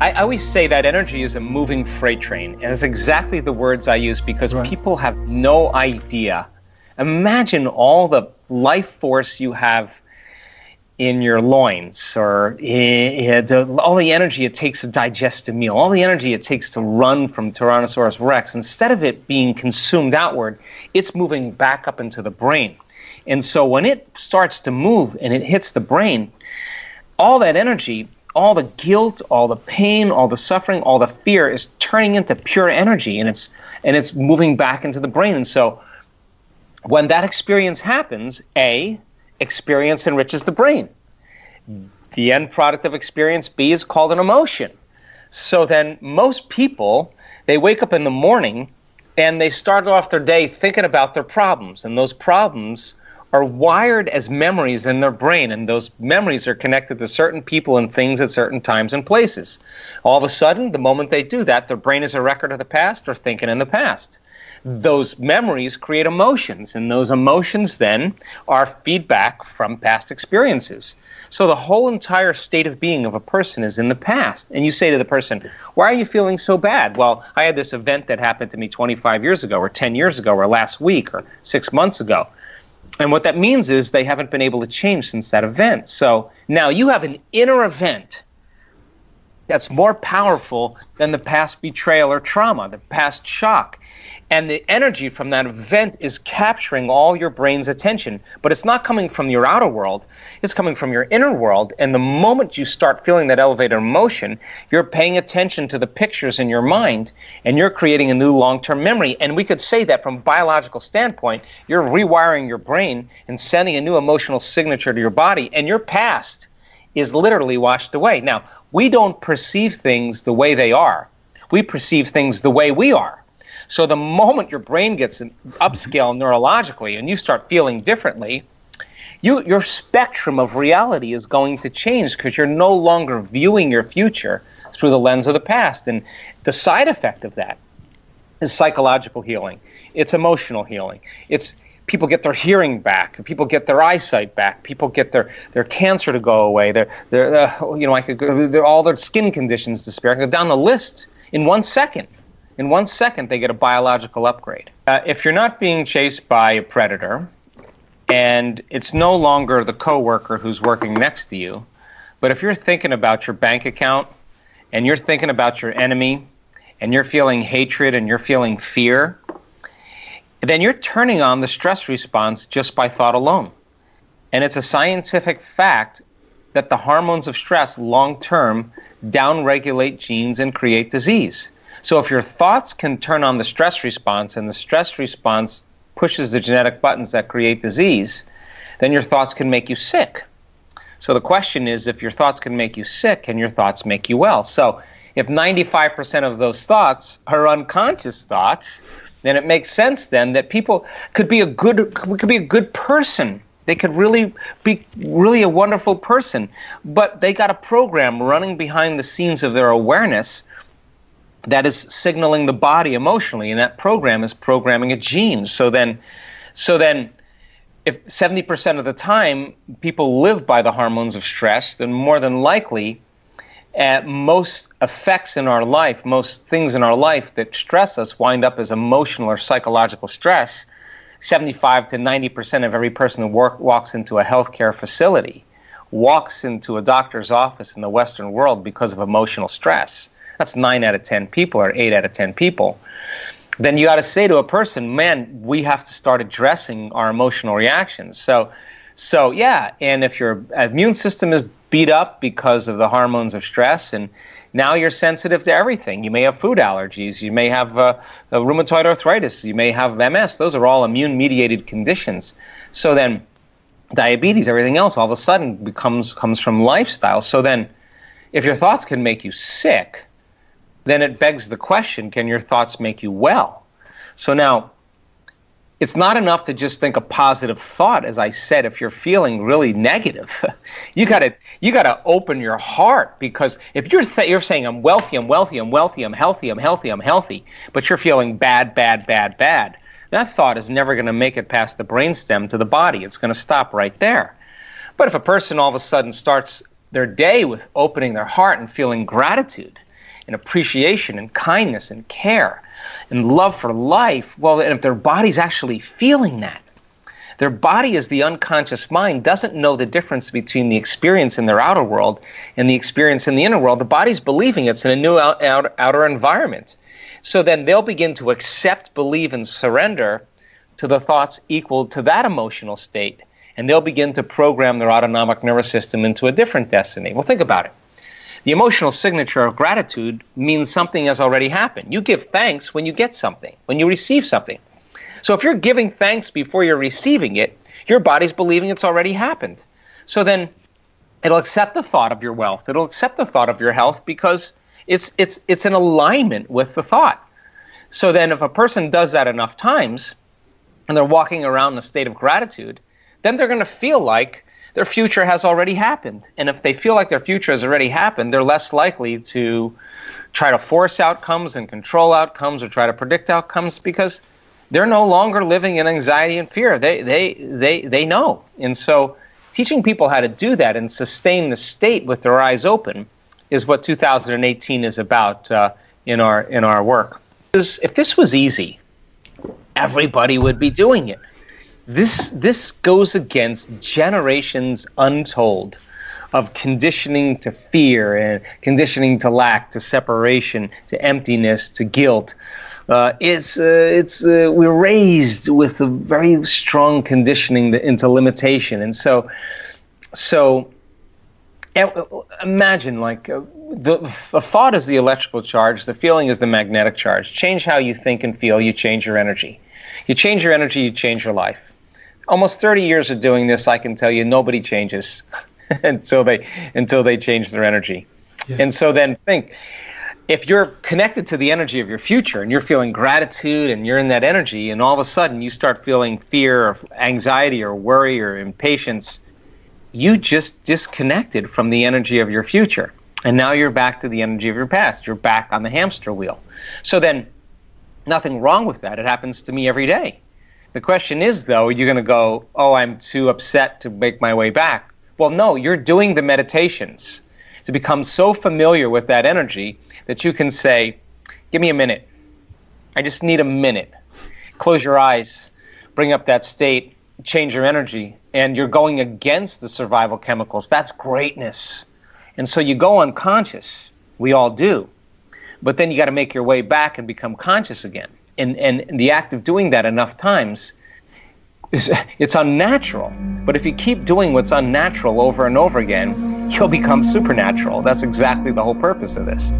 I always say that energy is a moving freight train, and it's exactly the words I use because people have no idea. Imagine all the life force you have in your loins, or all the energy it takes to digest a meal, all the energy it takes to run from Tyrannosaurus Rex. Instead of it being consumed outward, it's moving back up into the brain. And so when it starts to move and it hits the brain, all that energy, all the guilt, all the pain, all the suffering, all the fear is turning into pure energy, and it's moving back into the brain. And so when that experience happens, experience enriches the brain. The end product of experience, B, is called an emotion. So then most people, they wake up in the morning and they start off their day thinking about their problems, and those problems are wired as memories in their brain, and those memories are connected to certain people and things at certain times and places. All of a sudden, the moment they do that, their brain is a record of the past or thinking in the past. Those memories create emotions, and those emotions then are feedback from past experiences. So the whole entire state of being of a person is in the past. And you say to the person, why are you feeling so bad? Well, I had this event that happened to me 25 years ago, or 10 years ago, or last week, or 6 months ago. And what that means is they haven't been able to change since that event. So now you have an inner event that's more powerful than the past betrayal or trauma, the past shock. And the energy from that event is capturing all your brain's attention. But it's not coming from your outer world. It's coming from your inner world. And the moment you start feeling that elevated emotion, you're paying attention to the pictures in your mind, and you're creating a new long-term memory. And we could say that from a biological standpoint, you're rewiring your brain and sending a new emotional signature to your body, and your past is literally washed away. Now, we don't perceive things the way they are. We perceive things the way we are. So the moment your brain gets an upscale neurologically and you start feeling differently, your spectrum of reality is going to change, because you're no longer viewing your future through the lens of the past. And the side effect of that is psychological healing. It's emotional healing. It's people get their hearing back, people get their eyesight back, people get their cancer to go away, all their skin conditions disappear. I could go down the list in 1 second. In 1 second, they get a biological upgrade. If you're not being chased by a predator, and it's no longer the coworker who's working next to you, but if you're thinking about your bank account, and you're thinking about your enemy, and you're feeling hatred, and you're feeling fear, then you're turning on the stress response just by thought alone. And it's a scientific fact that the hormones of stress long-term downregulate genes and create disease. So if your thoughts can turn on the stress response, and the stress response pushes the genetic buttons that create disease, then your thoughts can make you sick. So the question is, if your thoughts can make you sick, can your thoughts make you well? So if 95% of those thoughts are unconscious thoughts, then it makes sense then that people could be a good person. They could really be a wonderful person, but they got a program running behind the scenes of their awareness that is signaling the body emotionally, and that program is programming a gene. So then if 70% of the time people live by the hormones of stress, then more than likely most effects in our life, most things in our life that stress us wind up as emotional or psychological stress. 75 to 90% of every person who walks into a healthcare facility walks into a doctor's office in the Western world because of emotional stress. That's 9 out of 10 people, or 8 out of 10 people. Then you got to say to a person, man, we have to start addressing our emotional reactions. So yeah, and if your immune system is beat up because of the hormones of stress, and now you're sensitive to everything. You may have food allergies, you may have rheumatoid arthritis, you may have MS. Those are all immune-mediated conditions. So then diabetes, everything else, all of a sudden comes from lifestyle. So then if your thoughts can make you sick, then it begs the question, can your thoughts make you well? So now, it's not enough to just think a positive thought. As I said, if you're feeling really negative, you gotta open your heart, because if you're saying I'm wealthy, I'm wealthy, I'm wealthy, I'm healthy, I'm healthy, I'm healthy, but you're feeling bad, that thought is never going to make it past the brainstem to the body. It's going to stop right there. But if a person all of a sudden starts their day with opening their heart and feeling gratitude, and appreciation and kindness and care and love for life, well, and if their body's actually feeling that, their body, as the unconscious mind, doesn't know the difference between the experience in their outer world and the experience in the inner world. The body's believing it's in a new outer environment. So then they'll begin to accept, believe, and surrender to the thoughts equal to that emotional state. And they'll begin to program their autonomic nervous system into a different destiny. Well, think about it. The emotional signature of gratitude means something has already happened. You give thanks when you get something, when you receive something. So if you're giving thanks before you're receiving it, your body's believing it's already happened. So then it'll accept the thought of your wealth. It'll accept the thought of your health because it's in alignment with the thought. So then if a person does that enough times and they're walking around in a state of gratitude, then they're going to feel like their future has already happened. And if they feel like their future has already happened, they're less likely to try to force outcomes and control outcomes or try to predict outcomes because they're no longer living in anxiety and fear. They know. And so teaching people how to do that and sustain the state with their eyes open is what 2018 is about in our work. If this was easy, everybody would be doing it. This goes against generations untold of conditioning to fear and conditioning to lack, to separation, to emptiness, to guilt. We're raised with a very strong conditioning into limitation, and so imagine like the thought is the electrical charge, the feeling is the magnetic charge. Change how you think and feel, you change your energy. You change your energy, you change your life. Almost 30 years of doing this, I can tell you, nobody changes until they change their energy. Yeah. And so then think. If you're connected to the energy of your future and you're feeling gratitude and you're in that energy and all of a sudden you start feeling fear or anxiety or worry or impatience, you just disconnected from the energy of your future. And now you're back to the energy of your past. You're back on the hamster wheel. So then nothing wrong with that. It happens to me every day. The question is, though, you're going to go, oh, I'm too upset to make my way back. Well, no, you're doing the meditations to become so familiar with that energy that you can say, give me a minute. I just need a minute. Close your eyes, bring up that state, change your energy, and you're going against the survival chemicals. That's greatness. And so you go unconscious. We all do. But then you got to make your way back and become conscious again. And the act of doing that enough times, it's unnatural. But if you keep doing what's unnatural over and over again, you'll become supernatural. That's exactly the whole purpose of this.